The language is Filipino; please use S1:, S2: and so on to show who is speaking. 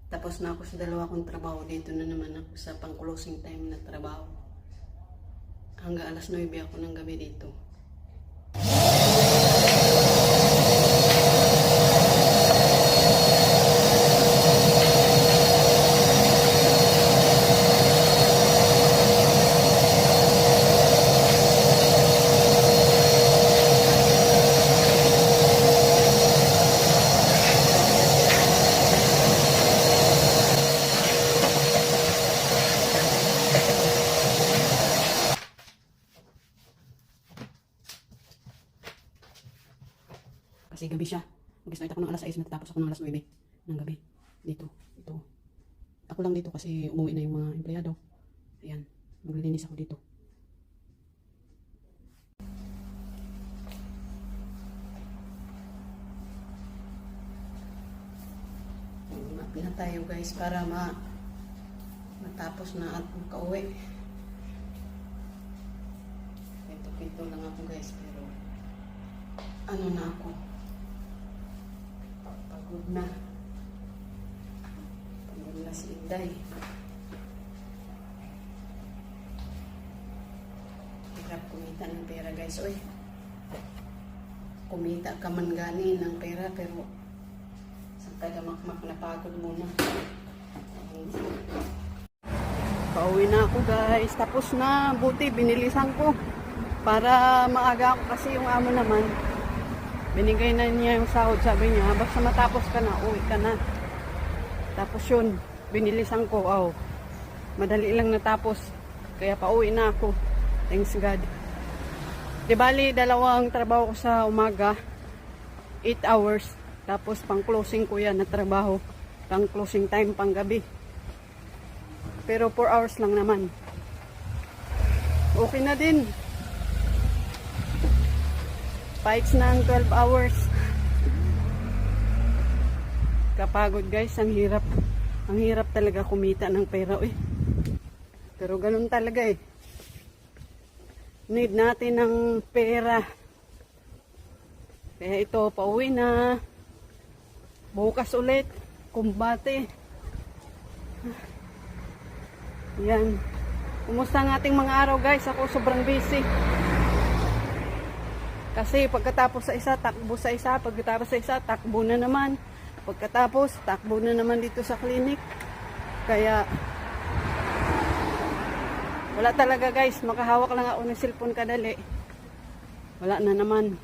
S1: Tapos na ako sa dalawa kong trabaho. Dito na naman ako sa pang closing time na trabaho. Hanggang alas 9 ako ng gabi dito. Kasi gabi siya. Mag-start ako ng alas 6, natapos ako ng alas 9 ng gabi. Dito. Ito. Ako lang dito kasi umuwi na yung mga empleyado. Ayan. Maglilinis ako dito. Mapin na tayo guys para matapos na at makauwi. Ito lang ako guys pero ano na ako. Pagod na si Inday. Hirap kumita ng pera guys. Uy, kumita ka man gani ng pera pero sa tagamakmak na pagod muna. Pauwi na ako guys. Tapos na. Buti binilisan ko para maaga ako kasi yung amo naman binigay na niya yung sahod. Sabi niya, basta matapos ka na, uwi ka na. Tapos yun, binilisan ko. Oh, madali lang natapos. Kaya pauwi na ako. Thanks God. Di bali, dalawang trabaho ko sa umaga. 8 hours. Tapos pang closing ko yan na trabaho. Pang closing time, pang gabi. Pero 4 hours lang naman. Okay na din. Pikes na ang 12 hours. Kapagod guys, ang hirap. Ang hirap talaga kumita ng pera. Uy. Pero ganun talaga eh. Need natin ng pera. Kaya ito, pauwi na. Bukas ulit. Kumbate. Yan. Kumusta ang ating mga araw guys? Ako sobrang busy. Kasi pagkatapos sa isa, takbo sa isa. Pagkatapos sa isa, takbo na naman. Pagkatapos, takbo na naman dito sa clinic. Kaya, wala talaga guys. Makahawak lang ako ng cellphone kadali. Wala na naman.